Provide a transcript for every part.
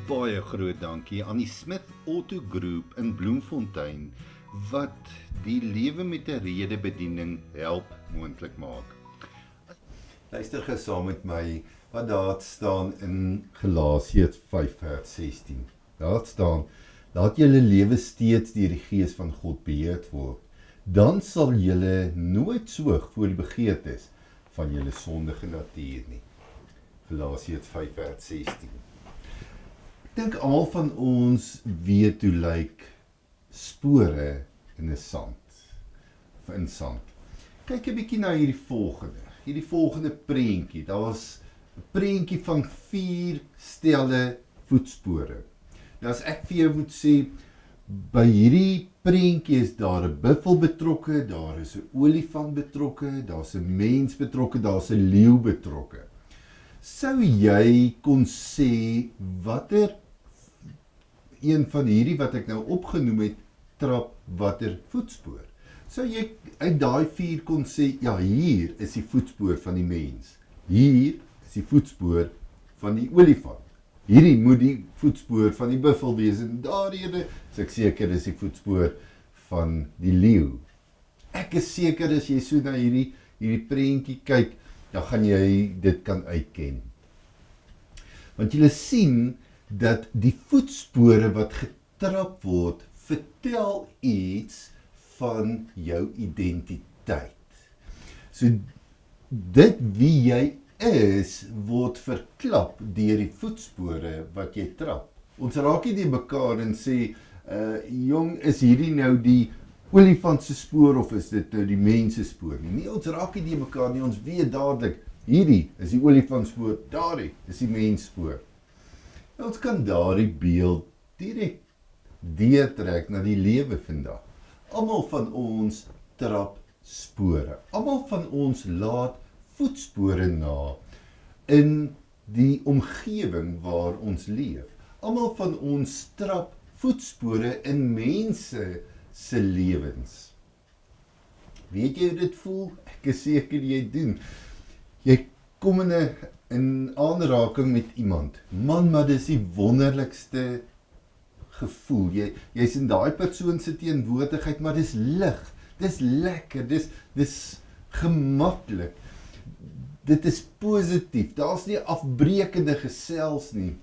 Baie groot dankie aan die Smith Auto Group in Bloemfontein wat die lewe met 'n rede bediening help moontlik maak. Luister gou saam met my wat daar staan in Galasiërs 5:16. Daar staan: laat julle lewe steeds deur die Gees van God beheer word. Dan sal julle nooit soeg voor die begeertes van julle sondige natuur nie. Galasiërs 5:16. Ek dink almal van ons weet hoe lyk spore in 'n sand. Kyk 'n bietjie na hierdie volgende prentjie. Daar was 'n prentjie van 4 stelle voetspore. Nou as ek vir jou moet sê, by hierdie prentjie is daar 'n buffel betrokke, daar is 'n olifant betrokke, daar's 'n mens betrokke, daar's 'n leeu betrokke. Sou jy kon sê watter een van hierdie wat ek nou opgenoem het, trap watter voetspoor? Sou jy uit daai 4 kon sê, ja, hier is die voetspoor van die mens, hier is die voetspoor van die olifant, hierdie moet die voetspoor van die buffel wees, en daardie is ek seker is die voetspoor van die leeu. Ek is seker as jy so na hierdie prentjie kyk, dan gaan jy dit kan uitken. Want jy sien dat die voetspore wat getrap word, vertel iets van jou identiteit. So dit wie jy is, word verklap deur die voetspore wat jy trap. Ons raak nie die mekaar en sê, jong, is hierdie nou die olifant se spoor of is dit nou die mens se spoor nie? Nee, ons raak nie die mekaar nie, ons weet dadelik, hierdie is die olifant spoor, daardie is die mens spoor. En ons kan daardie beeld direk deurtrek na die lewe vandag. Almal van ons trap spore. Almal van ons laat voetspore na in die omgewing waar ons leef. Almal van ons trap voetspore in mense se lewens. Weet jy hoe dit voel? Ek is seker jy doen. Jy kom in aanraking met iemand. Man, maar dis die wonderlikste gevoel. Jy's in daai persoon se teenwoordigheid, maar dis lig, dis lekker, dis gemaklik. Dit is positief. Daar's nie afbreekende gesels nie.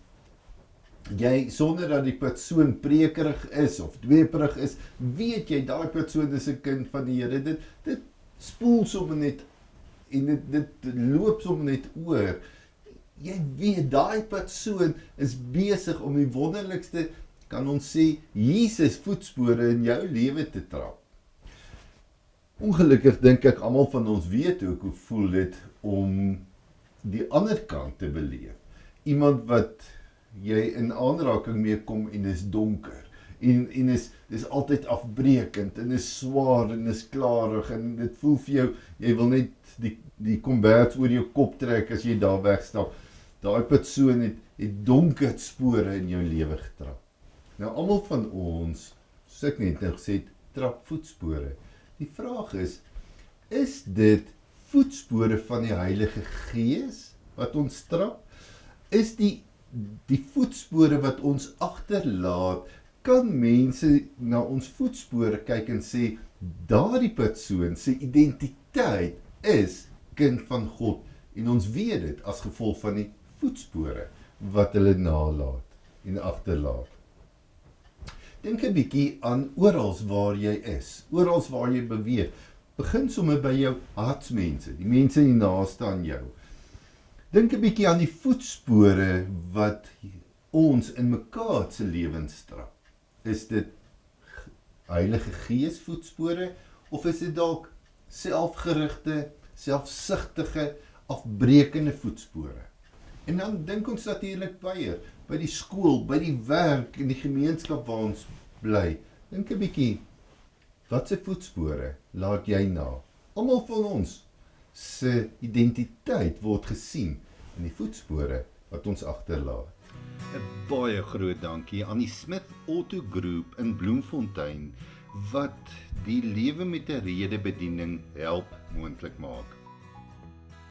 Jy, sonder dat die persoon prekerig is of dweperig is, weet jy, daai persoon is 'n kind van die Here. Dit spoel sommer net en dit loop sommer net oor. Jy weet, daai persoon is besig om die wonderlikste, kan ons sê, Jesus voetspore in jou lewe te trap. Ongelukkig dink ek almal van ons weet ook hoe voel dit om die ander kant te beleef. Iemand wat jy in aanraking mee kom en is donker en is altyd afbreekend en is swaar en is klarig en dit voel vir jou, jy wil net die kombers oor jou kop trek as jy daar wegstap. Daai persoon het donker spore in jou lewe getrap. Nou almal van ons, soos ek net gesê het, trap voetspore. Die vraag is dit voetspore van die Heilige Gees wat ons trap? Is die voetspore wat ons agterlaat, kan mense na ons voetspore kyk en sê, daardie persoon se identiteit is kind van God, en ons weet dit as gevolg van die voetspore wat hulle nalaat en agterlaat. Dink 'n bietjie aan orals waar jy is, orals waar jy beweeg. Begin sommer by jou hartsmense, die mense die naaste aan jou. Dink 'n bietjie aan die voetspore wat ons in mekaar se lewens trap. Is dit Heilige Gees voetspore of is dit dalk selfgerigte, selfsugtige, afbrekende voetspore? En dan dink ons natuurlik by die skool, by die werk en die gemeenskap waar ons bly. Dink 'n bietjie, wat se voetspore laat jy na? Almal van ons se identiteit word gesien in die voetspore wat ons agterlaat. 'n Baie groot dankie aan die Smith Auto Group in Bloemfontein wat die lewe met 'n rede bediening help moontlik maak.